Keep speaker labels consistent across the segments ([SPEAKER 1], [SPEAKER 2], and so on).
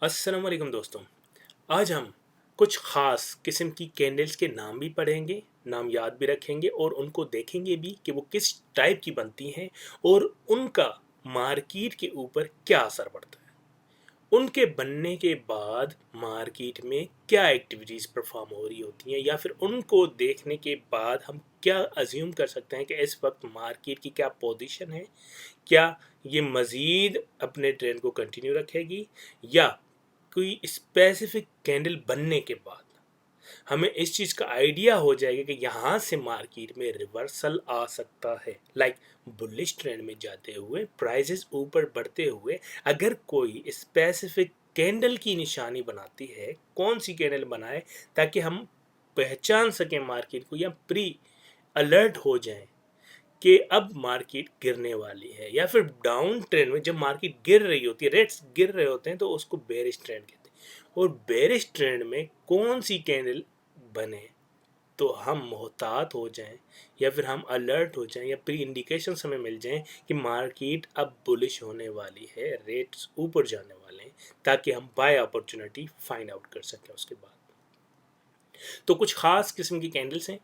[SPEAKER 1] अस्सलाम वालेकुम दोस्तों। आज हम कुछ ख़ास किस्म की कैंडल्स के नाम भी पढ़ेंगे, नाम याद भी रखेंगे और उनको देखेंगे भी कि वो किस टाइप की बनती हैं और उनका मार्केट के ऊपर क्या असर पड़ता है। उनके बनने के बाद मार्केट में क्या एक्टिविटीज़ परफॉर्म हो रही होती हैं या फिर उनको देखने के बाद हम क्या अज्यूम कर सकते हैं कि इस वक्त मार्केट की क्या पोजीशन है, क्या ये मज़ीद अपने ट्रेंड को कंटिन्यू रखेगी या कोई स्पेसिफिक कैंडल बनने के बाद हमें इस चीज़ का आइडिया हो जाएगा कि यहाँ से मार्केट में रिवर्सल आ सकता है। बुलिश ट्रेंड में जाते हुए प्राइसेस ऊपर बढ़ते हुए अगर कोई स्पेसिफिक कैंडल की निशानी बनाती है, कौन सी कैंडल बनाए ताकि हम पहचान सकें मार्केट को या प्री अलर्ट हो जाएं कि अब मार्केट गिरने वाली है या फिर डाउन ट्रेंड में जब मार्केट गिर रही होती है, रेट्स गिर रहे होते हैं तो उसको बेरिश ट्रेंड कहते हैं। और बेरिश ट्रेंड में कौन सी कैंडल बने तो हम मोहतात हो जाएं या फिर हम अलर्ट हो जाएं या प्री इंडिकेशंस हमें मिल जाएं कि मार्केट अब बुलिश होने वाली है, रेट्स ऊपर जाने वाले हैं, ताकि हम बाय अपॉर्चुनिटी फाइंड आउट कर सकें उसके बाद। तो कुछ ख़ास किस्म की कैंडल्स हैं,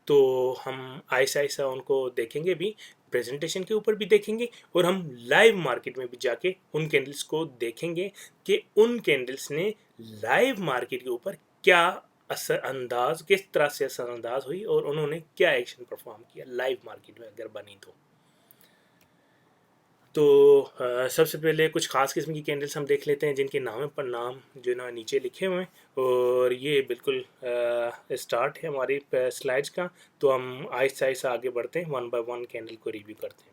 [SPEAKER 1] तो हम ऐसा ऐसा उनको देखेंगे भी, प्रेजेंटेशन के ऊपर भी देखेंगे और हम लाइव मार्केट में भी जाके उन कैंडल्स को देखेंगे कि उन कैंडल्स ने लाइव मार्केट के ऊपर क्या असरअंदाज, किस तरह से असरअंदाज हुई और उन्होंने क्या एक्शन परफॉर्म किया लाइव मार्केट में अगर बनी तो सबसे पहले कुछ ख़ास किस्म की कैंडल्स हम देख लेते हैं जिनके नाम पर नाम जो ना नीचे लिखे हुए हैं और ये बिल्कुल स्टार्ट है हमारी स्लाइड्स का। तो हम आहिस्ता आहिस्ता आगे बढ़ते हैं, वन बाय वन कैंडल को रिव्यू करते हैं।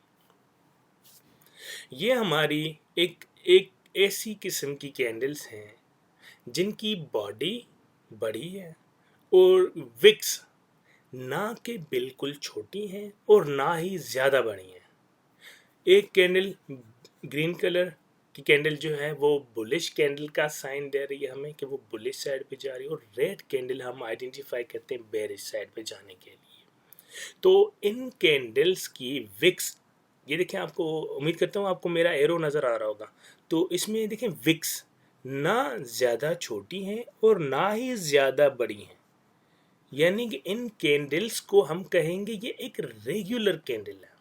[SPEAKER 1] ये हमारी एक एक ऐसी किस्म की कैंडल्स हैं जिनकी बॉडी बड़ी है और विक्स ना के बिल्कुल छोटी हैं और ना ही ज़्यादा बड़ी हैं। एक कैंडल ग्रीन कलर की कैंडल जो है वो बुलिश कैंडल का साइन दे रही है हमें कि वो बुलिश साइड पे जा रही है और रेड कैंडल हम आइडेंटिफाई करते हैं बेरिश साइड पे जाने के लिए। तो इन कैंडल्स की विक्स, ये देखें, आपको उम्मीद करता हूँ आपको मेरा एरो नज़र आ रहा होगा। तो इसमें देखें विक्स ना ज़्यादा छोटी हैं और ना ही ज़्यादा बड़ी हैं, यानी कि इन कैंडल्स को हम कहेंगे ये एक रेगुलर कैंडल है।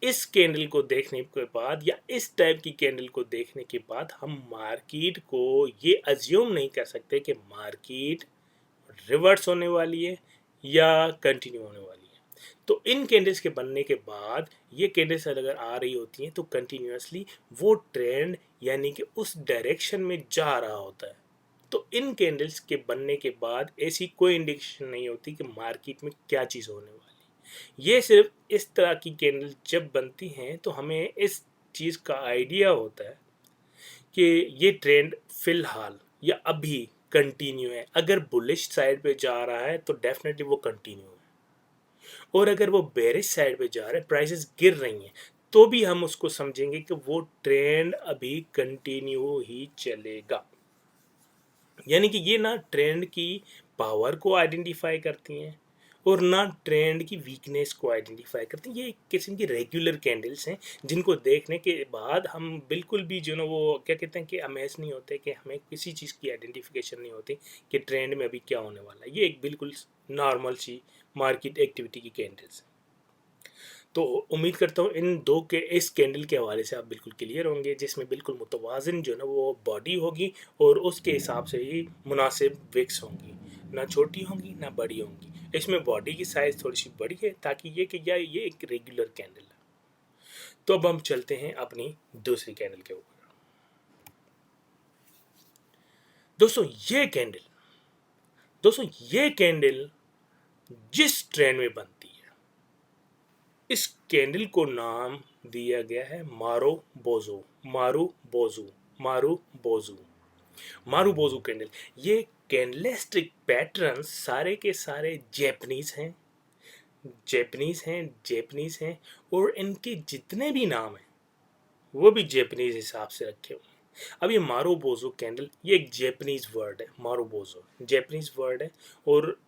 [SPEAKER 1] इस कैंडल को देखने के बाद या इस टाइप की कैंडल को देखने के बाद हम मार्केट को ये अज्यूम नहीं कर सकते कि मार्केट रिवर्स होने वाली है या कंटिन्यू होने वाली है। तो इन कैंडल्स के बनने के बाद ये कैंडल्स अगर आ रही होती हैं तो कंटिन्यूसली वो ट्रेंड यानी कि उस डायरेक्शन में जा रहा होता है। तो इन कैंडल्स के बनने के बाद ऐसी कोई इंडिकेशन नहीं होती कि मार्केट में क्या चीज़ होने वाली। ये सिर्फ इस तरह की कैंडल जब बनती हैं तो हमें इस चीज़ का आइडिया होता है कि ये ट्रेंड फिलहाल या अभी कंटिन्यू है। अगर बुलिश साइड पे जा रहा है तो डेफिनेटली वो कंटिन्यू है और अगर वो बेरिश साइड पे जा रहा है, प्राइसेस गिर रही हैं, तो भी हम उसको समझेंगे कि वो ट्रेंड अभी कंटिन्यू ही चलेगा। यानी कि ये ना ट्रेंड की पावर को आइडेंटिफाई करती हैं और ना ट्रेंड की वीकनेस को आइडेंटिफाई करती हैं। ये एक किस्म की रेगुलर कैंडल्स हैं जिनको देखने के बाद हम बिल्कुल भी जो ना वो क्या कहते हैं कि अमेज नहीं होते, कि हमें किसी चीज़ की आइडेंटिफिकेशन नहीं होती कि ट्रेंड में अभी क्या होने वाला है। ये एक बिल्कुल नॉर्मल सी मार्केट एक्टिविटी की कैंडल्स हैं। तो उम्मीद करता हूँ इन दो के इस कैंडल के हवाले से आप बिल्कुल क्लियर होंगे, जिसमें बिल्कुल मुतवाज़िन जो ना वो बॉडी होगी और उसके हिसाब से ही मुनासिब विक्स होंगी, ना छोटी होंगी ना बड़ी होंगी। इसमें बॉडी की साइज़ थोड़ी सी बड़ी है ताकि ये कि या ये एक रेगुलर कैंडल है। तो अब हम चलते हैं अपनी दूसरी कैंडल के ऊपर। दोस्तों ये कैंडल दोस्तों ये कैंडल जिस ट्रेंड में बनती है, इस कैंडल को नाम दिया गया है मारो बोजो, मारू बोजू, मारू बोजू, मारू बोजू कैंडल। ये कैंडलस्टिक पैटर्न सारे के सारे जैपनीज हैं और इनके जितने भी नाम हैं वो भी जैपनीज हिसाब से रखे हुए हैं। अब ये मारो बोजो कैंडल, ये एक जैपनीज वर्ड है। मारो बोजो जैपनीज वर्ड है और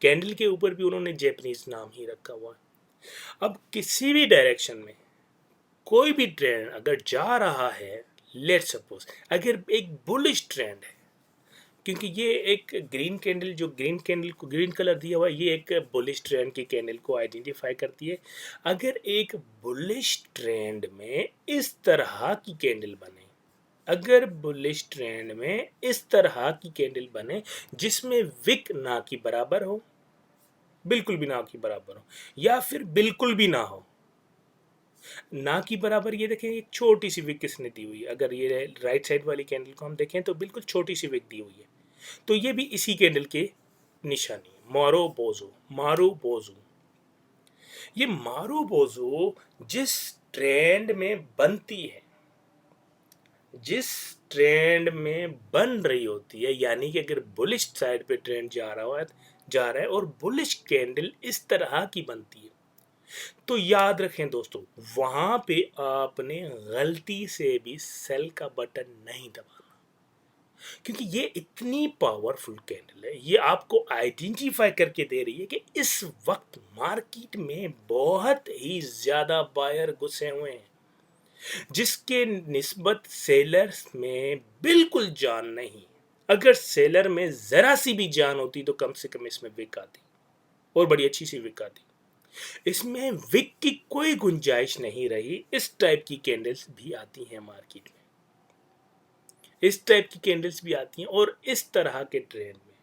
[SPEAKER 1] कैंडल के ऊपर भी उन्होंने जैपनीज नाम ही रखा हुआ है। अब किसी भी डायरेक्शन में कोई भी ट्रेंड अगर जा रहा है लेट्स सपोज अगर एक बुलिश ट्रेंड है, क्योंकि ये एक ग्रीन कैंडल, जो ग्रीन कैंडल को ग्रीन कलर दिया हुआ है, ये एक बुलिश ट्रेंड की कैंडल को आइडेंटिफाई करती है। अगर एक बुलिश ट्रेंड में इस तरह की कैंडल बने, अगर बुलिश ट्रेंड में इस तरह की कैंडल बने जिसमें विक ना की बराबर हो, बिल्कुल भी ना की बराबर हो, या फिर बिल्कुल भी ना हो, ना की बराबर, ये देखें एक छोटी सी विक किसने दी हुई है। अगर ये राइट साइड वाली कैंडल को हम देखें तो बिल्कुल छोटी सी विक दी हुई है, तो ये भी इसी कैंडल के निशानी है, मारो बोजो, मारू बोजो। ये मारू बोजो जिस ट्रेंड में बनती है, जिस ट्रेंड में बन रही होती है, यानी कि अगर बुलिश साइड पे ट्रेंड जा रहा है और बुलिश कैंडल इस तरह की बनती है, तो याद रखें दोस्तों, वहां पे आपने गलती से भी सेल का बटन नहीं दबाना, क्योंकि ये इतनी पावरफुल कैंडल है, ये आपको आइडेंटिफाई करके दे रही है कि इस वक्त मार्केट में बहुत ही ज्यादा बायर घुसे हुए हैं, जिसके निस्बत सेलर्स में बिल्कुल जान नहीं। अगर सेलर में जरा सी भी जान होती तो कम से कम इसमें विक आती, और बड़ी अच्छी सी विक आती। इसमें विक की कोई गुंजाइश नहीं रही। इस टाइप की कैंडल्स भी आती हैं मार्केट में, इस टाइप की कैंडल्स भी आती हैं, और इस तरह के ट्रेंड में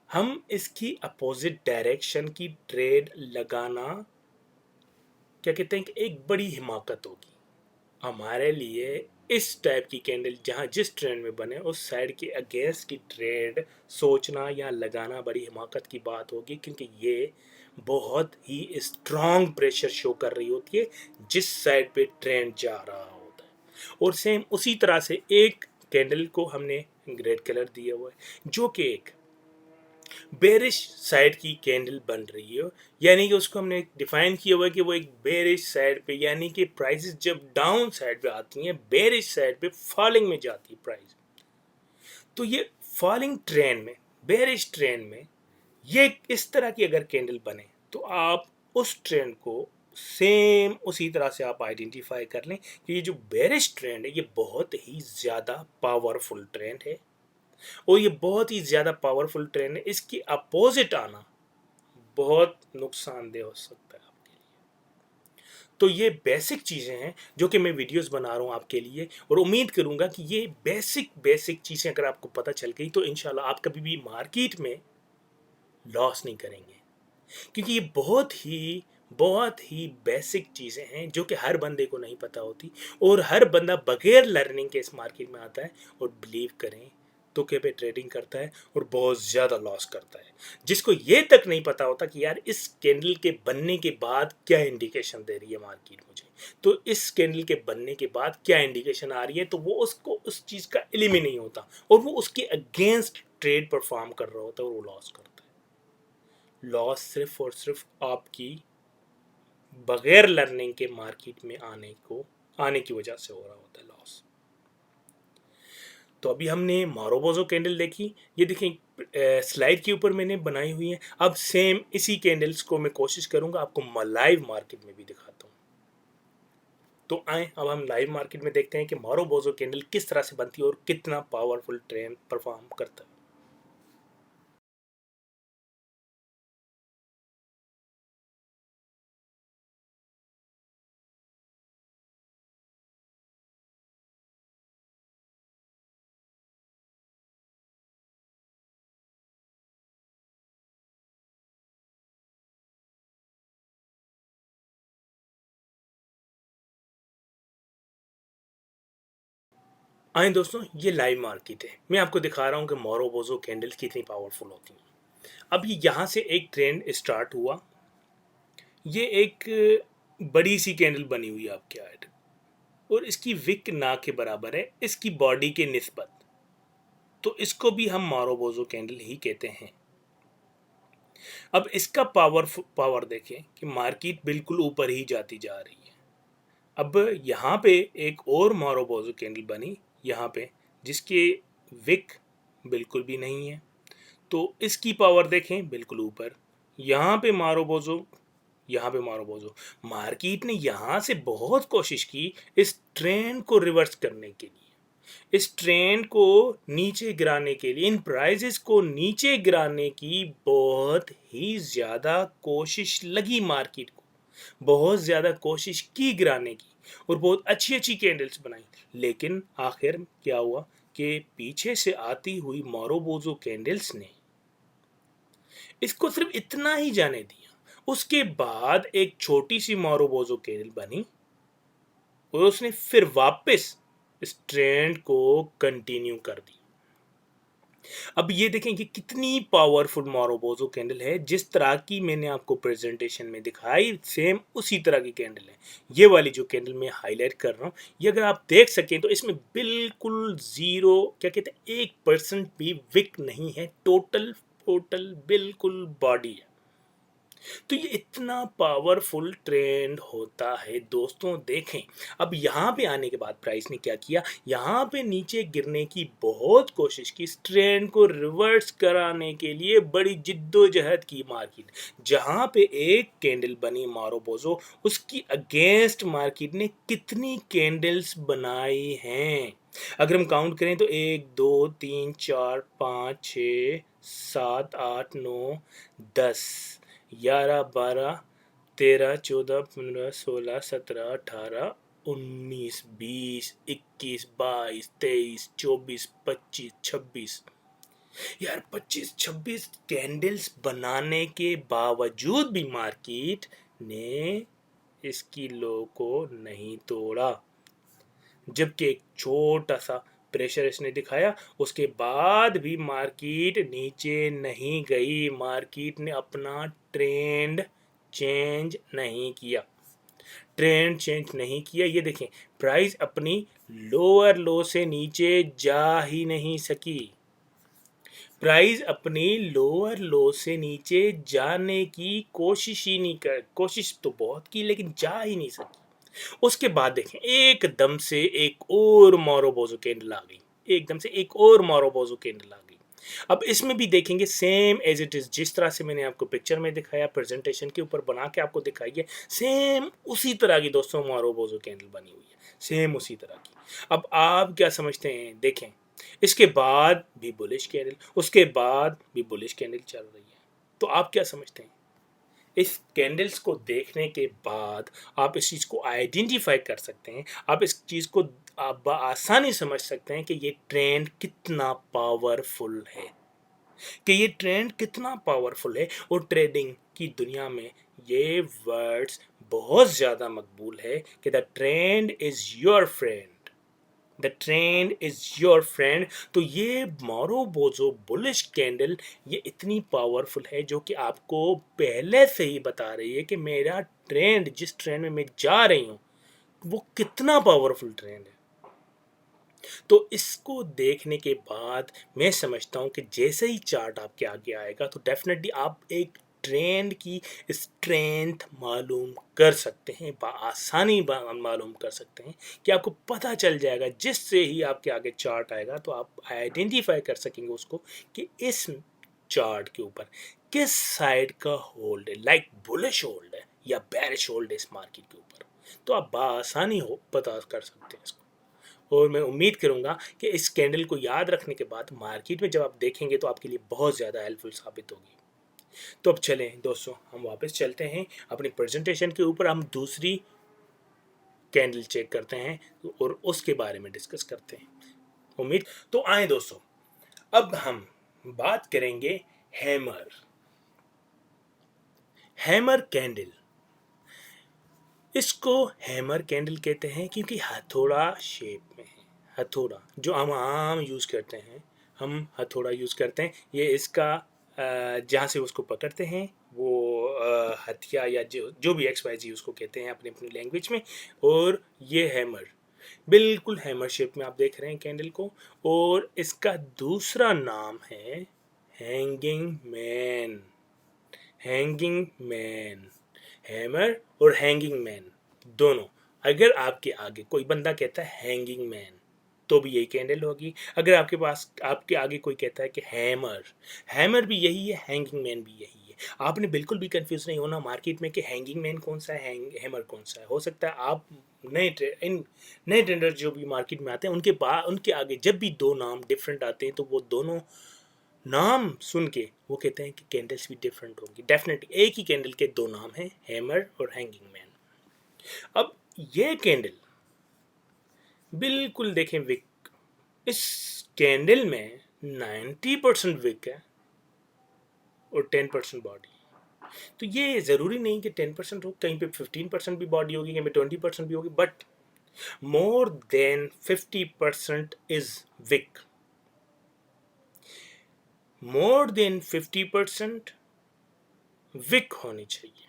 [SPEAKER 1] हम इसकी अपोजिट डायरेक्शन की ट्रेड लगाना, क्या कहते हैं, कि एक बड़ी हिमाकत होगी हमारे लिए। इस टाइप की कैंडल जहां जिस ट्रेंड में बने उस साइड के अगेंस्ट की ट्रेड सोचना या लगाना बड़ी हिमाकत की बात होगी, क्योंकि ये बहुत ही स्ट्रांग प्रेशर शो कर रही होती है जिस साइड पे ट्रेंड जा रहा होता है। और सेम उसी तरह से एक कैंडल को हमने रेड कलर दिया हुआ है जो कि एक बेरिश साइड की कैंडल बन रही है, यानी कि उसको हमने डिफाइन किया हुआ है कि वो एक बेरिश साइड पे, यानी कि प्राइसेस जब डाउन साइड पे आती हैं, बेरिश साइड पे फॉलिंग में जाती है प्राइस, तो ये फॉलिंग ट्रेंड में, बेरिश ट्रेंड में ये इस तरह की अगर कैंडल बने तो आप उस ट्रेंड को सेम उसी तरह से आप आइडेंटिफाई कर लें कि ये जो बेरिश ट्रेंड है ये बहुत ही ज़्यादा पावरफुल ट्रेंड है, और ये बहुत ही ज़्यादा पावरफुल ट्रेंड है। इसकी अपोजिट आना बहुत नुकसानदेह हो सकता है आपके लिए। तो ये बेसिक चीज़ें हैं जो कि मैं वीडियोस बना रहा हूँ आपके लिए, और उम्मीद करूँगा कि ये बेसिक चीज़ें अगर आपको पता चल गई तो इंशाल्लाह आप कभी भी मार्केट में लॉस नहीं करेंगे, क्योंकि ये बहुत ही बेसिक चीज़ें हैं जो कि हर बंदे को नहीं पता होती, और हर बंदा बगैर लर्निंग के इस मार्केट में आता है और बिलीव करें तुके पे ट्रेडिंग करता है और बहुत ज़्यादा लॉस करता है, जिसको ये तक नहीं पता होता कि यार इस कैंडल के बनने के बाद क्या इंडिकेशन दे रही है मार्केट मुझे, तो इस कैंडल के बनने के बाद क्या इंडिकेशन आ रही है, तो वो उसको उस चीज़ का इल्म ही नहीं होता और वो उसके अगेंस्ट ट्रेड परफॉर्म कर रहा होता है और वो लॉस करता है। लॉस सिर्फ और सिर्फ आपकी बगैर लर्निंग के मार्केट में आने की वजह से हो रहा होता है लॉस। तो अभी हमने मारोबोजो कैंडल देखी, ये देखें स्लाइड के ऊपर मैंने बनाई हुई है। अब सेम इसी कैंडल्स को मैं कोशिश करूंगा आपको लाइव मार्केट में भी दिखाता हूँ। तो आए अब हम लाइव मार्केट में देखते हैं कि मारोबोजो कैंडल किस तरह से बनती है और कितना पावरफुल ट्रेंड परफॉर्म करता है। आए दोस्तों, ये लाइव मार्केट है, मैं आपको दिखा रहा हूँ कि मारोबोजो कैंडल्स कितनी पावरफुल होती हैं। अब ये यहाँ से एक ट्रेंड स्टार्ट हुआ, ये एक बड़ी सी कैंडल बनी हुई है आपके ऐड, और इसकी विक ना के बराबर है इसकी बॉडी के निस्बत, तो इसको भी हम मारोबोजो कैंडल ही कहते हैं। अब इसका पावर देखें कि मार्केट बिल्कुल ऊपर ही जाती जा रही है। अब यहाँ पे एक और मारोबोजो कैंडल बनी यहाँ पे, जिसके विक बिल्कुल भी नहीं है, तो इसकी पावर देखें बिल्कुल ऊपर। यहाँ पे मारोबोजो यहाँ पे मारोबोजो, मार्केट ने यहाँ से बहुत कोशिश की इस ट्रेंड को रिवर्स करने के लिए, इस ट्रेंड को नीचे गिराने के लिए, इन प्राइजेस को नीचे गिराने की बहुत ही ज़्यादा कोशिश लगी मार्केट को, बहुत ज़्यादा कोशिश की गिराने की, और बहुत अच्छी अच्छी कैंडल्स बनाई। लेकिन आखिर क्या हुआ कि पीछे से आती हुई मारोबोजो कैंडल्स ने इसको सिर्फ इतना ही जाने दिया। उसके बाद एक छोटी सी मारोबोजो कैंडल बनी और उसने फिर वापस इस ट्रेंड को कंटिन्यू कर दी। अब ये देखें कि कितनी पावरफुल मारोबोजो कैंडल है, जिस तरह की मैंने आपको प्रेजेंटेशन में दिखाई सेम उसी तरह की कैंडल है। ये वाली जो कैंडल मैं हाईलाइट कर रहा हूँ, ये अगर आप देख सकें तो इसमें बिल्कुल ज़ीरो, क्या कहते हैं, 1% भी विक नहीं है, टोटल टोटल बिल्कुल बॉडी है। तो ये इतना पावरफुल ट्रेंड होता है दोस्तों। देखें, अब यहाँ पे आने के बाद प्राइस ने क्या किया, यहाँ पे नीचे गिरने की बहुत कोशिश की, इस ट्रेंड को रिवर्स कराने के लिए बड़ी जिद्दोजहद की मार्केट। जहाँ पे एक कैंडल बनी मारोबोजो, उसकी अगेंस्ट मार्केट ने कितनी कैंडल्स बनाई हैं। अगर हम काउंट करें तो 1 2 3 4 5 6 7 8 9 10 11 12 13 14 15 16 17 18 19 20 21 22 23 24 25 26, यार 25-26 कैंडल्स बनाने के बावजूद भी मार्केट ने इसकी लो को नहीं तोड़ा। जबकि एक छोटा सा प्रेशर इसने दिखाया, उसके बाद भी मार्केट नीचे नहीं गई, मार्केट ने अपना ट्रेंड चेंज नहीं किया, ट्रेंड चेंज नहीं किया। ये देखें, प्राइस अपनी लोअर लो से नीचे जा ही नहीं सकी, प्राइस अपनी लोअर लो से नीचे जाने की कोशिश ही नहीं कर, कोशिश तो बहुत की लेकिन जा ही नहीं सकी। उसके बाद देखें, एकदम से एक और मारोबोजो कैंडल आ गई, एकदम से एक और मारोबोजो कैंडल आ गई। अब इसमें भी देखेंगे सेम एज इट इज, जिस तरह से मैंने आपको पिक्चर में दिखाया, प्रेजेंटेशन के ऊपर बना के आपको दिखाई है, सेम उसी तरह की दोस्तों मारोबोजो कैंडल बनी हुई है, सेम उसी तरह की। अब आप क्या समझते हैं, देखें, इसके बाद भी बुलिश कैंडल, उसके बाद भी बुलिश कैंडल चल रही है। तो आप क्या समझते हैं, इस कैंडल्स को देखने के बाद आप इस चीज़ को आइडेंटिफाई कर सकते हैं, आप इस चीज़ को आप आसानी समझ सकते हैं कि ये ट्रेंड कितना पावरफुल है, कि ये ट्रेंड कितना पावरफुल है। और ट्रेडिंग की दुनिया में ये वर्ड्स बहुत ज़्यादा मकबूल है कि the trend is your friend, the trend is your friend. तो ये मारोबोजो बुलिश कैंडल ये इतनी पावरफुल है, जो कि आपको पहले से ही बता रही है कि मेरा ट्रेंड, जिस ट्रेंड में मैं जा रही हूँ, वो कितना पावरफुल ट्रेंड है। तो इसको देखने के बाद मैं समझता हूँ कि जैसे ही चार्ट आपके आगे आएगा तो डेफिनेटली आप एक ट्रेंड की स्ट्रेंथ मालूम कर सकते हैं, आसानी मालूम कर सकते हैं, कि आपको पता चल जाएगा जिससे ही आपके आगे चार्ट आएगा तो आप आइडेंटिफाई कर सकेंगे उसको कि इस चार्ट के ऊपर किस साइड का होल्ड है, लाइक बुलिश होल्ड है या बेरिश होल्ड है इस मार्केट के ऊपर। तो आप आसानी हो पता कर सकते हैं इसको। और मैं उम्मीद करूंगा कि इस कैंडल को याद रखने के बाद मार्केट में जब आप देखेंगे तो आपके लिए बहुत ज़्यादा हेल्पफुल साबित होगी। तो अब चलें दोस्तों, हम वापस चलते हैं अपनी प्रेजेंटेशन के ऊपर, हम दूसरी कैंडल चेक करते हैं और उसके बारे में डिस्कस करते हैं। उम्मीद तो आए दोस्तों, अब हम बात करेंगे हैमर, हैमर कैंडल। इसको हैमर कैंडल कहते हैं क्योंकि हथौड़ा शेप में है, हथौड़ा जो हम आम यूज़ करते हैं, हम हथौड़ा यूज़ करते हैं, ये इसका जहाँ से उसको पकड़ते हैं वो हथिया या जो जो भी XYZ उसको कहते हैं अपनी अपनी लैंग्वेज में। और ये हैमर बिल्कुल हैमर शेप में आप देख रहे हैं कैंडल को। और इसका दूसरा नाम है hanging man, hanging man, hammer और हैंगिंग मैन दोनों। अगर आपके आगे कोई बंदा कहता है हैंगिंग मैन तो भी यही कैंडल होगी, अगर आपके पास आपके आगे कोई कहता है कि हैमर, हैमर भी यही है, हैंगिंग मैन भी यही है। आपने बिल्कुल भी कंफ्यूज नहीं होना मार्केट में कि हैंगिंग मैन कौन सा है, हैमर कौन सा है। हो सकता है आप नए ट्रेडर जो भी मार्केट में आते हैं उनके आगे जब भी दो नाम डिफरेंट आते हैं तो वो दोनों नाम सुन के वो कहते हैं कि कैंडल्स भी डिफरेंट होंगी। डेफिनेटली एक ही कैंडल के दो नाम हैं, हैमर और हैंगिंग मैन। अब ये कैंडल बिल्कुल देखें विक, इस कैंडल में 90% विक है और 10% बॉडी। तो ये ज़रूरी नहीं कि 10% हो, कहीं पे 15% भी बॉडी होगी, कहीं पे 20% भी होगी, but more than 50% is weak. More than 50% weak होनी चाहिए।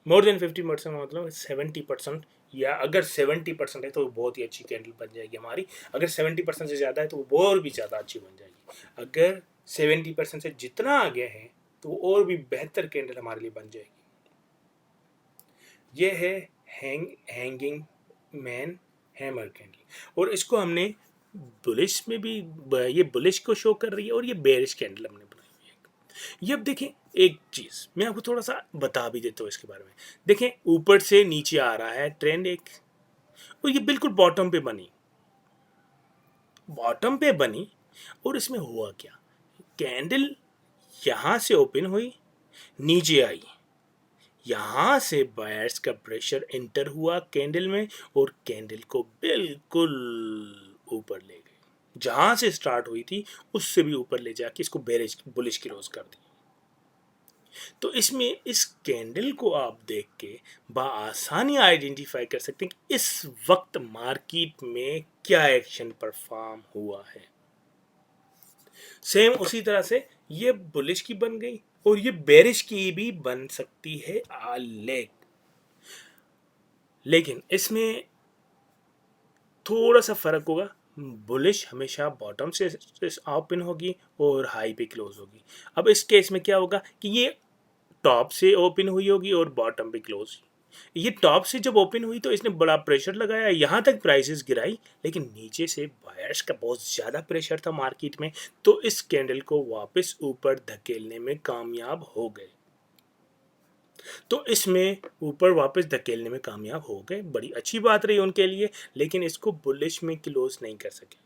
[SPEAKER 1] मोर देन 50% मतलब 70%, या अगर 70% है तो बहुत ही अच्छी कैंडल बन जाएगी हमारी। अगर 70% से ज़्यादा है तो वो और भी ज़्यादा अच्छी बन जाएगी। अगर 70% से जितना आगे है तो वो और भी बेहतर कैंडल हमारे लिए बन जाएगी। ये है हैंगिंग मैन हैमर कैंडल, और इसको हमने बुलिश में भी, ये बुलिश को शो कर रही है और ये बेरिश कैंडल हमने बनाई हुई है। ये अब देखें एक चीज़ मैं आपको थोड़ा सा बता भी देता हूँ इसके बारे में। देखें ऊपर से नीचे आ रहा है ट्रेंड एक, और ये बिल्कुल बॉटम पे बनी, बॉटम पे बनी। और इसमें हुआ क्या, कैंडल यहाँ से ओपन हुई, नीचे आई, यहाँ से बायर्स का प्रेशर एंटर हुआ कैंडल में और कैंडल को बिल्कुल ऊपर ले गई। जहाँ से स्टार्ट हुई थी उससे भी ऊपर ले जाके इसको बेरिश बुलिश क्लोज कर दी। तो इसमें इस कैंडल को आप देख के बआसानी आइडेंटिफाई कर सकते हैं कि इस वक्त मार्केट में क्या एक्शन परफॉर्म हुआ है। सेम उसी तरह से ये बुलिश की बन गई और ये बेरिश की भी बन सकती है लेकिन इसमें थोड़ा सा फर्क होगा। बुलिश हमेशा बॉटम से ओपन होगी और हाई पे क्लोज होगी। अब इस केस में क्या होगा कि ये टॉप से ओपन हुई होगी और बॉटम पे क्लोज। ये टॉप से जब ओपन हुई तो इसने बड़ा प्रेशर लगाया, यहाँ तक प्राइसेस गिराई, लेकिन नीचे से बायर्स का बहुत ज़्यादा प्रेशर था मार्केट में, तो इस कैंडल को वापस ऊपर धकेलने में कामयाब हो गए। तो इसमें ऊपर वापस धकेलने में कामयाब हो गए, बड़ी अच्छी बात रही उनके लिए। लेकिन इसको बुलिश में क्लोज नहीं कर सके,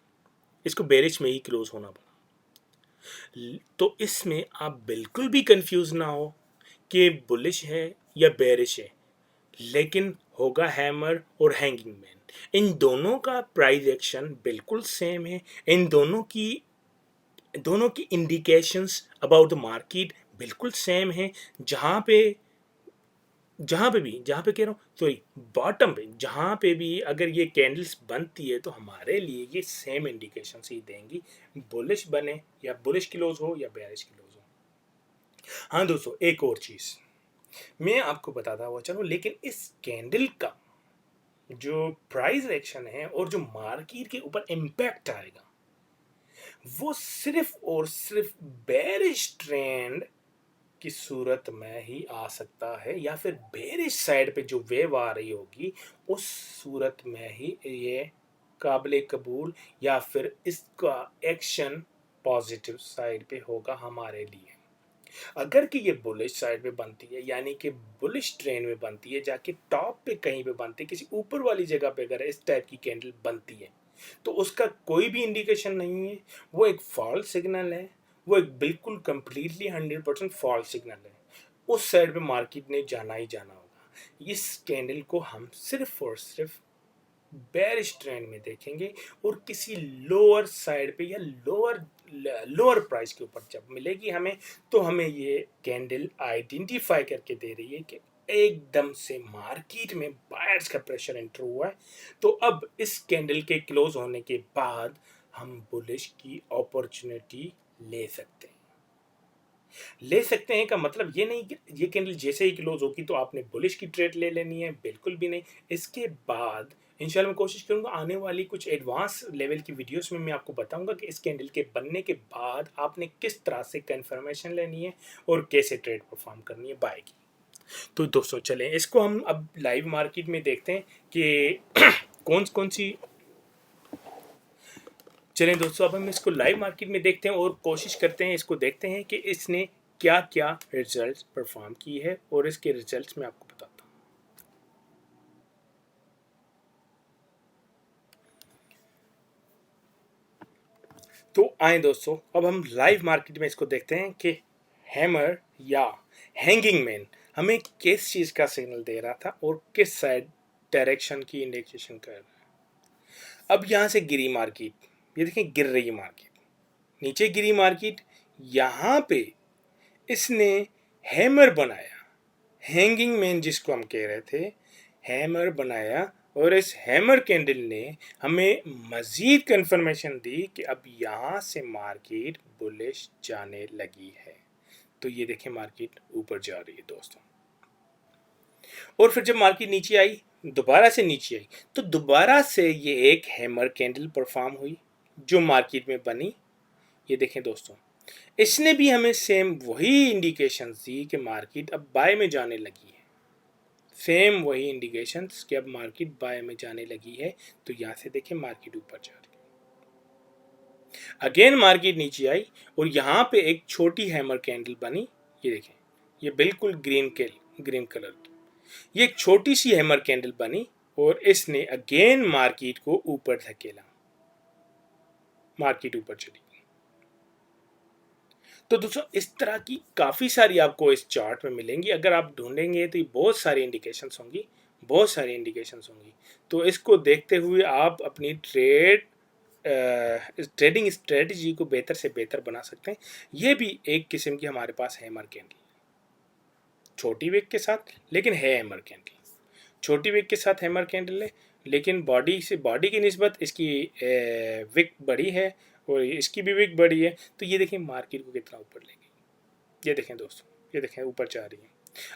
[SPEAKER 1] इसको बेरिश में ही क्लोज होना पड़ा। तो इसमें आप बिल्कुल भी कंफ्यूज ना हो कि बुलिश है या बेरिश है, लेकिन होगा हैमर और हैंगिंग मैन। इन दोनों का प्राइस एक्शन बिल्कुल सेम है। इन दोनों की इंडिकेशंस अबाउट द मार्केट बिल्कुल सेम है। जहाँ पे कह रहा हूँ, सॉरी, बॉटम पे जहाँ पे भी अगर ये कैंडल्स बनती है तो हमारे लिए ये सेम इंडिकेशन ही देंगी, बुलिश बने या बुलिश क्लोज हो या बेरिश क्लोज हो। हाँ दोस्तों, एक और चीज़ मैं आपको बताता हुआ चलूँ, लेकिन इस कैंडल का जो प्राइस एक्शन है और जो मार्केट के ऊपर इम्पैक्ट आएगा वो सिर्फ और सिर्फ बेरिश ट्रेंड की सूरत में ही आ सकता है, या फिर बेरिश साइड पे जो वेव आ रही होगी उस सूरत में ही ये काबिल कबूल, या फिर इसका एक्शन पॉजिटिव साइड पे होगा हमारे लिए। अगर कि ये बुलिश साइड पे बनती है, यानी कि बुलिश ट्रेंड में बनती है, जाके टॉप पे कहीं पे बनती है, किसी ऊपर वाली जगह पे अगर इस टाइप की कैंडल बनती है तो उसका कोई भी इंडिकेशन नहीं है, वो एक फॉल्स सिग्नल है, वो एक बिल्कुल कंप्लीटली 100% फॉल्स सिग्नल है। उस साइड पे मार्केट ने जाना ही जाना होगा। इस कैंडल को हम सिर्फ और सिर्फ बेरिश ट्रेंड में देखेंगे और किसी लोअर साइड पे या लोअर प्राइस के ऊपर जब मिलेगी हमें, तो हमें ये कैंडल आइडेंटिफाई करके दे रही है कि एकदम से मार्केट में बायर्स का प्रेशर एंटर हुआ है। तो अब इस कैंडल के क्लोज होने के बाद हम बुलिश की अपॉर्चुनिटी ले सकते हैं का मतलब ये नहीं कि ये कैंडल जैसे ही क्लोज होगी तो आपने बुलिश की ट्रेड ले लेनी है, बिल्कुल भी नहीं। इसके बाद इंशाल्लाह मैं कोशिश करूंगा आने वाली कुछ एडवांस लेवल की वीडियोस में मैं आपको बताऊंगा कि इस कैंडल के बनने के बाद आपने किस तरह से कंफर्मेशन लेनी है और कैसे ट्रेड परफॉर्म करनी है बाय की। तो दोस्तों चलें इसको हम अब लाइव मार्केट में देखते हैं कि कौन सी। चलें दोस्तों अब हम इसको लाइव मार्केट में देखते हैं और कोशिश करते हैं, इसको देखते हैं कि इसने क्या क्या रिजल्ट्स परफॉर्म की है और इसके रिजल्ट्स मैं आपको बताता हूँ। तो आए दोस्तों, अब हम लाइव मार्केट में इसको देखते हैं कि हैमर या हैंगिंग मैन हमें किस चीज़ का सिग्नल दे रहा था और किस साइड डायरेक्शन की इंडिकेशन कर रहा है। अब यहाँ से गिरी मार्केट, ये देखें गिर रही है मार्केट, नीचे गिरी मार्केट, यहाँ पे इसने हैमर बनाया, हैंगिंग मैन जिसको हम कह रहे थे, हैमर बनाया और इस हैमर कैंडल ने हमें मज़ीद कंफर्मेशन दी कि अब यहाँ से मार्केट बुलिश जाने लगी है। तो ये देखें मार्केट ऊपर जा रही है दोस्तों। और फिर जब मार्केट नीचे आई, दोबारा से नीचे आई, तो दोबारा से ये एक हैमर कैंडल परफॉर्म हुई जो मार्केट में बनी। ये देखें दोस्तों, इसने भी हमें सेम वही इंडिकेशन दी कि मार्केट अब बाय में जाने लगी है, सेम वही इंडिकेशंस कि अब मार्केट बाय में जाने लगी है। तो यहाँ से देखें मार्केट ऊपर जा रही है, अगेन मार्केट नीचे आई और यहाँ पे एक छोटी हैमर कैंडल बनी। ये देखें, ये बिल्कुल ग्रीन कलर की, ये एक छोटी सी हैमर कैंडल बनी और इसने अगेन मार्केट को ऊपर धकेला, मार्केट ऊपर चली। तो दोस्तों इस तरह की काफ़ी सारी आपको इस चार्ट में मिलेंगी, अगर आप ढूंढेंगे तो बहुत सारी इंडिकेशंस होंगी, बहुत सारी इंडिकेशंस होंगी। तो इसको देखते हुए आप अपनी ट्रेडिंग स्ट्रेटजी को बेहतर से बेहतर बना सकते हैं। ये भी एक किस्म की हमारे पास हैमर कैंडल, छोटी विक के साथ, लेकिन है हैमर कैंडल, छोटी विक के साथ हैमर कैंडल है, लेकिन बॉडी की निस्बत इसकी विक बड़ी है और इसकी भी विक बड़ी है। तो ये देखें मार्केट को कितना ऊपर ले गई। ये देखें दोस्तों, ये देखें ऊपर जा रही है।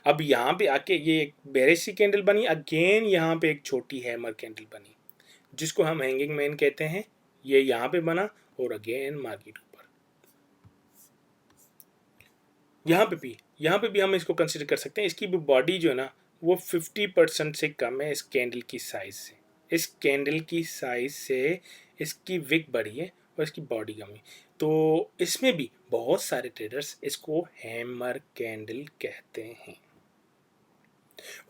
[SPEAKER 1] अब यहाँ पे आके ये एक बेरिश सी कैंडल बनी, अगेन यहाँ पे एक छोटी हैमर कैंडल बनी जिसको हम हैंगिंग मैन कहते हैं। ये यहाँ पे बना और अगेन मार्केट ऊपर। यहाँ पे भी हम इसको कंसिडर कर सकते हैं। इसकी भी बॉडी जो है ना वो 50% से कम है इस कैंडल की साइज से, इस कैंडल की साइज से इसकी विक बड़ी है और इसकी बॉडी कम है। तो इसमें भी बहुत सारे ट्रेडर्स इसको हैमर कैंडल कहते हैं।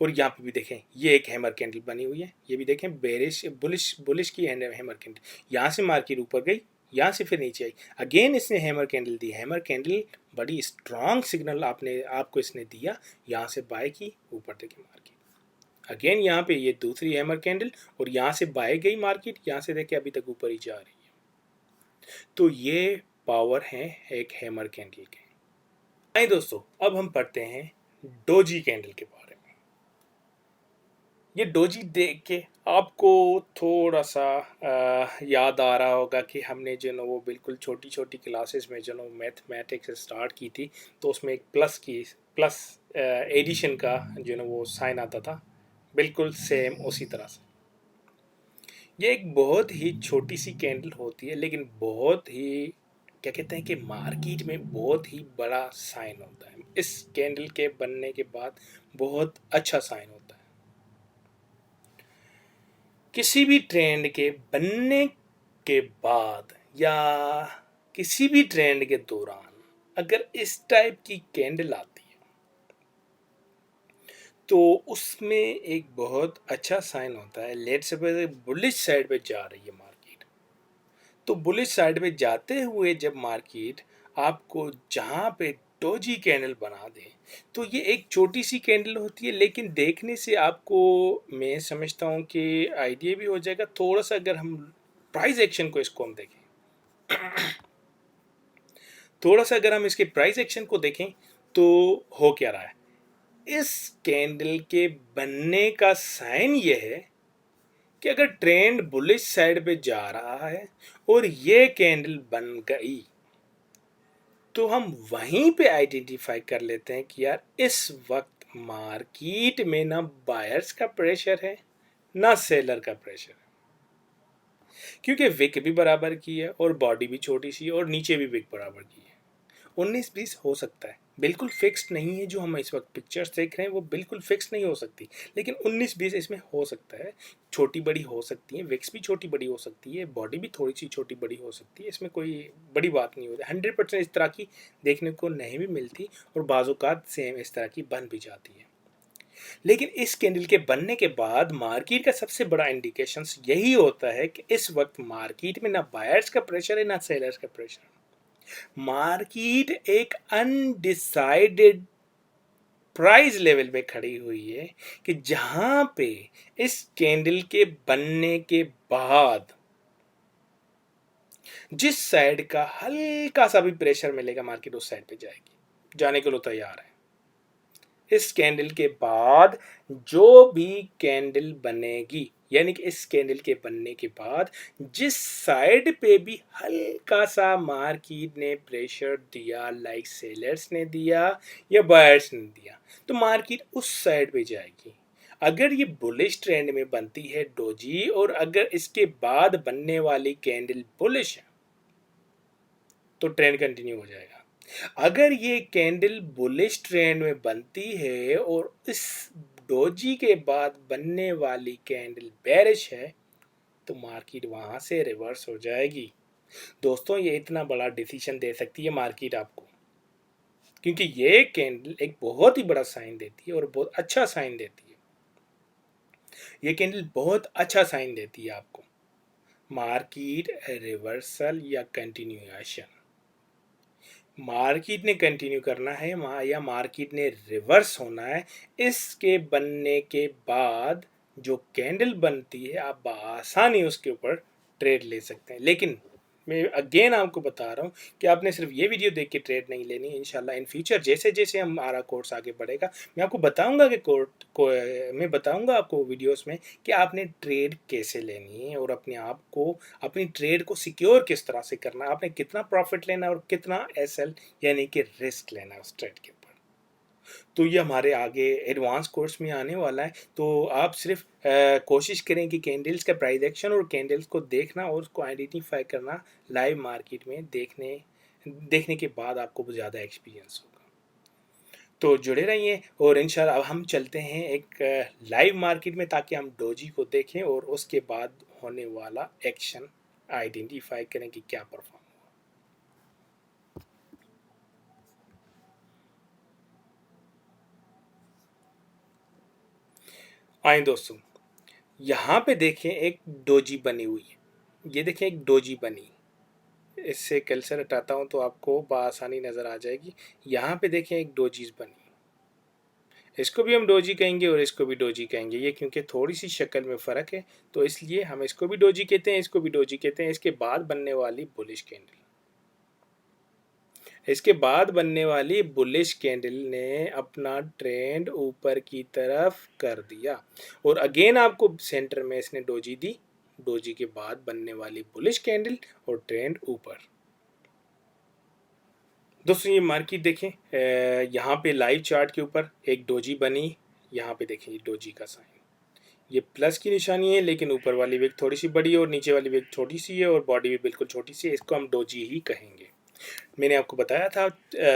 [SPEAKER 1] और यहाँ पे भी देखें ये एक हैमर कैंडल बनी हुई है, ये भी देखें बेरिश बुलिश की हैमर कैंडल। यहाँ से मार्केट ऊपर गई, यहाँ से फिर नीचे आई, अगेन इसने हैमर कैंडल दी। हैमर कैंडल बड़ी स्ट्रॉन्ग सिग्नल आपको इसने दिया, यहाँ से बाय की, ऊपर देखिए मार्केट अगेन यहाँ पे ये दूसरी हैमर कैंडल और यहाँ से बाय गई मार्केट, यहाँ से देखें अभी तक ऊपर ही जा रही है। तो ये पावर है एक हैमर कैंडल के। आइए दोस्तों, अब हम पढ़ते हैं डोजी कैंडल के बारे में। ये डोजी देख के आपको थोड़ा सा याद आ रहा होगा कि हमने जो ना वो बिल्कुल छोटी छोटी क्लासेस में जो ना मैथमेटिक्स स्टार्ट की थी, तो उसमें एक प्लस एडिशन का जो ना वो साइन आता था, बिल्कुल सेम उसी तरह से। ये एक बहुत ही छोटी सी कैंडल होती है, लेकिन बहुत ही क्या कहते हैं कि मार्केट में बहुत ही बड़ा साइन होता है। इस कैंडल के बनने के बाद बहुत अच्छा साइन होता है। किसी भी ट्रेंड के बनने के बाद या किसी भी ट्रेंड के दौरान अगर इस टाइप की कैंडल आती है तो उसमें एक बहुत अच्छा साइन होता है। लेट्स सपोज बुलिश साइड पे जा रही है मार्केट, तो बुलिश साइड पे जाते हुए जब मार्केट आपको जहाँ पे डोजी कैंडल बना दे, तो ये एक छोटी सी कैंडल होती है, लेकिन देखने से आपको मैं समझता हूँ कि आइडिया भी हो जाएगा थोड़ा सा। अगर हम प्राइस एक्शन को इसको हम देखें, थोड़ा सा अगर हम इसके प्राइस एक्शन को देखें तो हो क्या रहा है। इस कैंडल के बनने का साइन ये है कि अगर ट्रेंड बुलिश साइड पे जा रहा है और ये कैंडल बन गई, तो हम वहीं पे आइडेंटिफाई कर लेते हैं कि यार इस वक्त मार्केट में ना बायर्स का प्रेशर है ना सेलर का प्रेशर है, क्योंकि विक भी बराबर की है और बॉडी भी छोटी सी और नीचे भी विक बराबर की है। 19-20 हो सकता है, बिल्कुल फिक्स्ड नहीं है। जो हम इस वक्त पिक्चर्स देख रहे हैं वो बिल्कुल फिक्स नहीं हो सकती, लेकिन 19-20 इसमें हो सकता है। छोटी बड़ी हो सकती है, विक्स भी छोटी बड़ी हो सकती है, बॉडी भी थोड़ी सी छोटी बड़ी हो सकती है, इसमें कोई बड़ी बात नहीं होती। 100% इस तरह की देखने को नहीं भी मिलती, और बाज़ात सेम इस तरह की बन भी जाती है। लेकिन इस कैंडल के बनने के बाद मार्केट का सबसे बड़ा इंडिकेशन यही होता है कि इस वक्त मार्केट में ना बायर्स का प्रेशर है ना सेलर्स का प्रेशर। मार्केट एक अनडिसाइडेड प्राइस लेवल पे खड़ी हुई है कि जहां पे इस कैंडल के बनने के बाद जिस साइड का हल्का सा भी प्रेशर मिलेगा मार्केट उस साइड पे जाएगी, जाने के लिए तैयार है। इस कैंडल के बाद जो भी कैंडल बनेगी, यानी कि इस कैंडल के बनने के बाद जिस साइड पे भी हल्का सा मार्केट ने प्रेशर दिया, लाइक सेलर्स ने दिया या बायर्स ने दिया, तो मार्केट उस साइड पे जाएगी। अगर ये बुलिश ट्रेंड में बनती है डोजी, और अगर इसके बाद बनने वाली कैंडल बुलिश है, तो ट्रेंड कंटिन्यू हो जाएगा। अगर ये कैंडल बुलिश ट्रेंड में बनती है और इस डोजी के बाद बनने वाली कैंडल बेरिश है, तो मार्केट वहां से रिवर्स हो जाएगी। दोस्तों, ये इतना बड़ा डिसीजन दे सकती है मार्केट आपको, क्योंकि ये कैंडल एक बहुत ही बड़ा साइन देती है और बहुत अच्छा साइन देती है। ये कैंडल बहुत अच्छा साइन देती है आपको, मार्केट रिवर्सल या कंटिन्यूएशन। मार्केट ने कंटिन्यू करना है या मार्केट ने रिवर्स होना है, इसके बनने के बाद जो कैंडल बनती है आप आसानी उसके ऊपर ट्रेड ले सकते हैं। लेकिन मैं अगेन आपको बता रहा हूँ कि आपने सिर्फ ये वीडियो देख के ट्रेड नहीं लेनी। इंशाल्लाह इन फ्यूचर जैसे जैसे हमारा कोर्स आगे बढ़ेगा, मैं आपको बताऊंगा कि मैं बताऊंगा आपको वीडियोस में कि आपने ट्रेड कैसे लेनी है और अपने आप को, अपनी ट्रेड को सिक्योर किस तरह से करना है, आपने कितना प्रॉफिट लेना है और कितना एसएल यानी कि रिस्क लेना है उस ट्रेड के ऊपर। तो ये हमारे आगे एडवांस कोर्स में आने वाला है। तो आप सिर्फ कोशिश करें कि कैंडल्स का प्राइस एक्शन और कैंडल्स को देखना और उसको आइडेंटिफाई करना लाइव मार्केट में देखने देखने के बाद आपको ज़्यादा एक्सपीरियंस होगा। तो जुड़े रहिए, और इंशाल्लाह अब हम चलते हैं एक लाइव मार्केट में, ताकि हम डोजी को देखें और उसके बाद होने वाला एक्शन आइडेंटिफाई करें कि क्या परफॉर्म। आए दोस्तों, यहाँ पे देखें एक डोजी बनी हुई है। ये देखें एक डोजी बनी, इससे कल्सर हटाता हूँ तो आपको बआसानी नज़र आ जाएगी। यहाँ पे देखें एक डोजीज बनी, इसको भी हम डोजी कहेंगे और इसको भी डोजी कहेंगे। ये क्योंकि थोड़ी सी शक्ल में फ़र्क है, तो इसलिए हम इसको भी डोजी कहते हैं, इसको भी डोजी कहते हैं। इसके बाद बनने वाली बुलिश कैंडल, इसके बाद बनने वाली बुलिश कैंडल ने अपना ट्रेंड ऊपर की तरफ कर दिया, और अगेन आपको सेंटर में इसने डोजी दी। डोजी के बाद बनने वाली बुलिश कैंडल और ट्रेंड ऊपर। दोस्तों, ये मार्केट देखें, यहाँ पे लाइव चार्ट के ऊपर एक डोजी बनी। यहाँ पे देखें ये डोजी का साइन, ये प्लस की निशानी है, लेकिन ऊपर वाली विक थोड़ी सी बड़ी है और नीचे वाली विक छोटी सी है और बॉडी भी बिल्कुल छोटी सी है। इसको हम डोजी ही कहेंगे। मैंने आपको बताया था,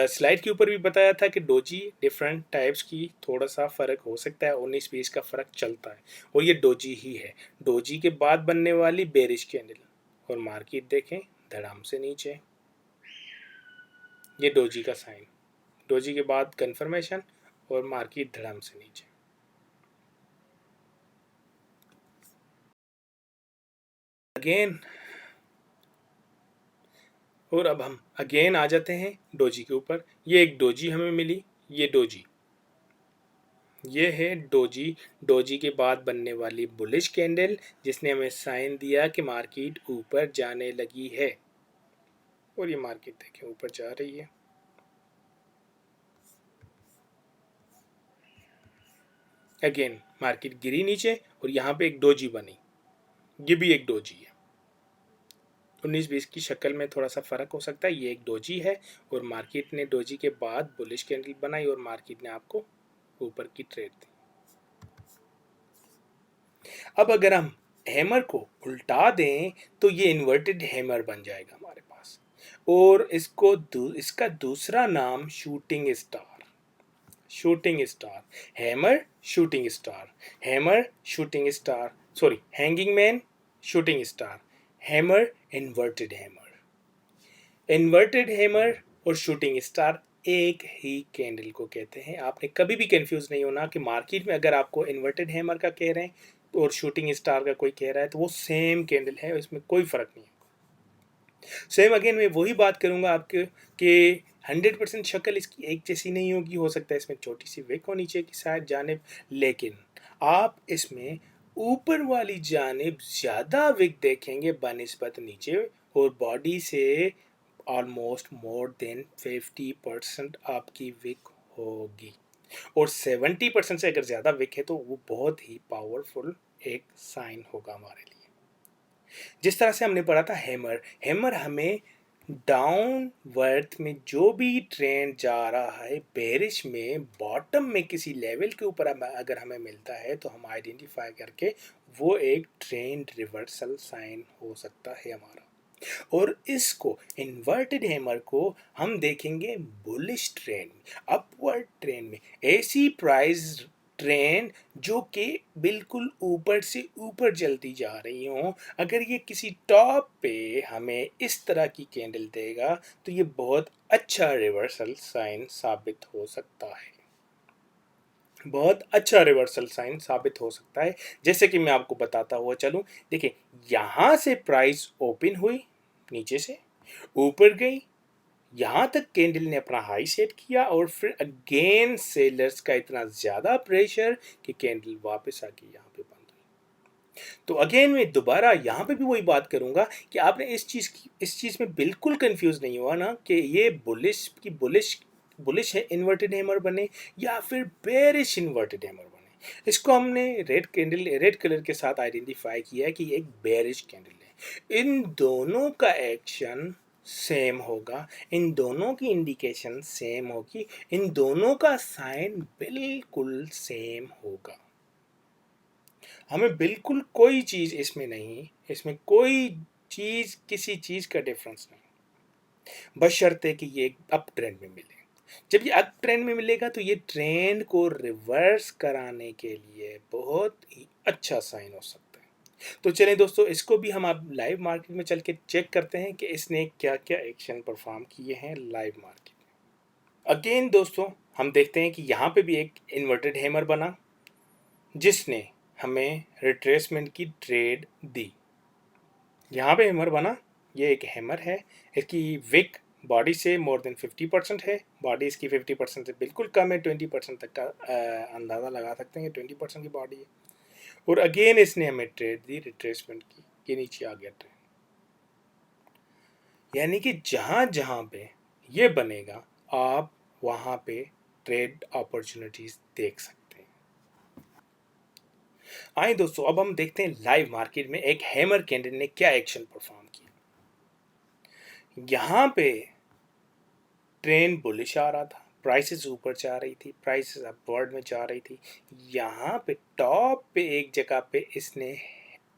[SPEAKER 1] स्लाइड के ऊपर भी बताया था कि डोजी डिफरेंट टाइप्स की, थोड़ा सा फ़र्क हो सकता है, 19-20 का फ़र्क चलता है, और ये डोजी ही है। डोजी के बाद बनने वाली बेरिश कैंडल, और मार्केट देखें धड़ाम से नीचे, ये डोजी का साइन। डोजी के बाद कंफर्मेशन और मार्केट धड़ाम से नीचे। अगेन, और अब हम अगेन आ जाते हैं डोजी के ऊपर। ये एक डोजी हमें मिली, ये डोजी, ये है डोजी। डोजी के बाद बनने वाली बुलिश कैंडल, जिसने हमें साइन दिया कि मार्केट ऊपर जाने लगी है, और ये मार्केट देखें ऊपर जा रही है। अगेन मार्केट गिरी नीचे, और यहाँ पे एक डोजी बनी, ये भी एक डोजी है। 19-20 की शक्ल में थोड़ा सा फ़र्क हो सकता है। ये एक डोजी है, और मार्केट ने डोजी के बाद बुलिश कैंडल बनाई और मार्केट ने आपको ऊपर की ट्रेड दी। अब अगर हम हैमर को उल्टा दें तो ये इन्वर्टेड हैमर बन जाएगा हमारे पास। और इसका दूसरा नाम shooting star, hammer shooting star, hammer shooting star, sorry hanging man shooting star, hammer inverted hammer और शूटिंग स्टार एक ही कैंडल को कहते हैं। आपने कभी भी कंफ्यूज नहीं होना कि मार्केट में अगर आपको इन्वर्टेड हैमर का कह रहे हैं और शूटिंग स्टार का कोई कह रहा है तो वो सेम कैंडल है, इसमें कोई फर्क नहीं है। सेम अगेन मैं वही बात करूंगा आपके कि 100% शक्ल इसकी एक जैसी नहीं होगी, हो सकता है इसमें छोटी सी विक हो नीचे की साइड जानिब, लेकिन आप इसमें ऊपर वाली जानिब ज़्यादा विक देखेंगे बनिस्बत नीचे, और बॉडी से ऑलमोस्ट मोर देन 50% आपकी विक होगी, और 70% से अगर ज़्यादा विक है तो वो बहुत ही पावरफुल एक साइन होगा हमारे लिए। जिस तरह से हमने पढ़ा था हैमर हमें डाउनवर्थ में जो भी ट्रेंड जा रहा है बेरिश में बॉटम में किसी लेवल के ऊपर अगर हमें मिलता है तो हम आइडेंटिफाई करके वो एक ट्रेंड रिवर्सल साइन हो सकता है हमारा। और इसको इन्वर्टेड हैमर को हम देखेंगे बुलिश ट्रेंड, अपवर्ड ट्रेंड में, ऐसी प्राइस ट्रेंड जो कि बिल्कुल ऊपर से ऊपर चलती जा रही हो। अगर ये किसी टॉप पे हमें इस तरह की कैंडल देगा तो ये बहुत अच्छा रिवर्सल साइन साबित हो सकता है, बहुत अच्छा रिवर्सल साइन साबित हो सकता है। जैसे कि मैं आपको बताता हुआ चलूं, देखिए यहाँ से प्राइस ओपन हुई, नीचे से ऊपर गई, यहाँ तक कैंडल ने अपना हाई सेट किया और फिर अगेन सेलर्स का इतना ज़्यादा प्रेशर कि कैंडल वापस आके यहाँ पे बंद हुई। तो अगेन मैं दोबारा यहाँ पे भी वही बात करूँगा कि आपने इस चीज़ में बिल्कुल कंफ्यूज नहीं हुआ ना कि ये बुलिश है इन्वर्टेड हैमर बने या फिर बेरिश इन्वर्टेड हैमर बने। इसको हमने रेड कलर के साथ आइडेंटिफाई किया है कि एक बेरिश कैंडल है। इन दोनों का एक्शन सेम होगा, इन दोनों की इंडिकेशन सेम होगी, इन दोनों का साइन बिल्कुल सेम होगा। हमें बिल्कुल कोई चीज़ इसमें कोई चीज़ किसी चीज़ का डिफरेंस नहीं, बशर्ते कि ये अप ट्रेंड में मिले। जब ये अप ट्रेंड में मिलेगा तो ये ट्रेंड को रिवर्स कराने के लिए बहुत ही अच्छा साइन हो सकता है। तो चलें दोस्तों, इसको भी हम अब लाइव मार्केट में चल के चेक करते हैं कि इसने क्या क्या एक्शन परफॉर्म किए हैं लाइव मार्केट में। अगेन दोस्तों हम देखते हैं कि यहाँ पे भी एक इन्वर्टेड हैमर बना जिसने हमें रिट्रेसमेंट की ट्रेड दी। यहाँ पे हैमर बना, ये एक हैमर है, इसकी विक बॉडी से मोर देन 50% है, बॉडी इसकी 50% से बिल्कुल कम है, 20% तक का अंदाज़ा लगा सकते हैं कि 20% की बॉडी है। और अगेन इसने हमें ट्रेड दी रिट्रेसमेंट की, ये नीचे आ गया ट्रेंड। यानी कि जहाँ जहाँ पे ये बनेगा आप वहाँ पे ट्रेड अपॉर्चुनिटीज़ देख सकते हैं। आइए दोस्तों अब हम देखते हैं लाइव मार्केट में एक हैमर कैंडल ने क्या एक्शन परफॉर्म किया। यहाँ पे ट्रेंड बुलिश आ रहा था, प्राइसेस ऊपर जा रही थी, प्राइसेस अपवर्ड में जा रही थी। यहाँ पे टॉप पे एक जगह पे इसने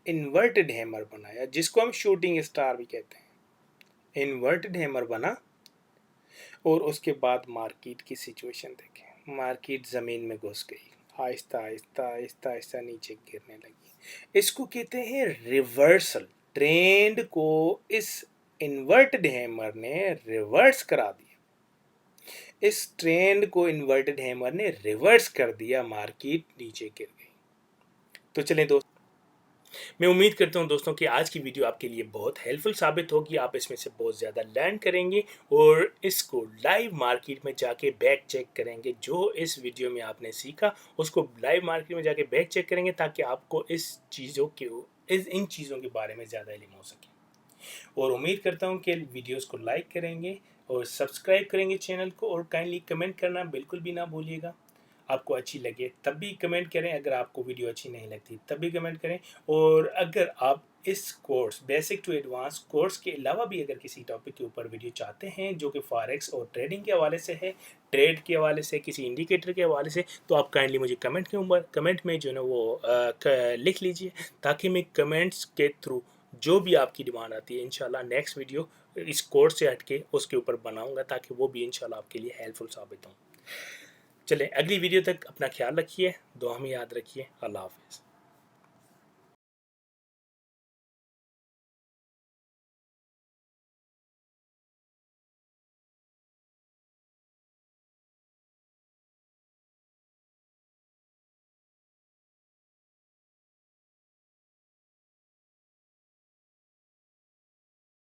[SPEAKER 1] इन्वर्टेड हैमर बनाया जिसको हम शूटिंग स्टार भी कहते हैं। इन्वर्टेड हैमर बना और उसके बाद मार्केट की सिचुएशन देखें, मार्केट ज़मीन में घुस गई, आहिस्ता आहिस्ता आहिस्ता आहिस्ता नीचे गिरने लगी। इसको कहते हैं रिवर्सल। ट्रेंड को इस इन्वर्टेड हैमर ने रिवर्स करा दिया, इस ट्रेंड को इन्वर्टेड हैमर ने रिवर्स कर दिया, मार्केट नीचे गिर गई। तो चलें दोस्तों, मैं उम्मीद करता हूं दोस्तों कि आज की वीडियो आपके लिए बहुत हेल्पफुल साबित होगी, आप इसमें से बहुत ज़्यादा लर्न करेंगे और इसको लाइव मार्केट में जाके बैक चेक करेंगे। जो इस वीडियो में आपने सीखा उसको लाइव मार्केट में जाके बैक चेक करेंगे ताकि आपको इन चीज़ों के बारे में ज़्यादा इल्म हो सके। और उम्मीद करता हूँ कि वीडियोस को लाइक करेंगे और सब्सक्राइब करेंगे चैनल को, और काइंडली कमेंट करना बिल्कुल भी ना भूलिएगा। आपको अच्छी लगे तब भी कमेंट करें, अगर आपको वीडियो अच्छी नहीं लगती तब भी कमेंट करें। और अगर आप इस course basic to advance course के अलावा भी अगर किसी टॉपिक के ऊपर वीडियो चाहते हैं जो कि फॉरेक्स और ट्रेडिंग के हवाले से है, ट्रेड के हवाले से, किसी इंडिकेटर के हवाले से, तो आप काइंडली मुझे कमेंट में जो है वो लिख लीजिए ताकि मैं कमेंट्स के थ्रू जो भी आपकी डिमांड आती है इंशाल्लाह नेक्स्ट वीडियो इस कोर्स से हटके उसके ऊपर बनाऊंगा, ताकि वो भी इंशाल्लाह आपके लिए हेल्पफुल साबित हो। चलें, अगली वीडियो तक अपना ख्याल रखिए, दुआ में याद रखिए। अल्लाह हाफ़िज़।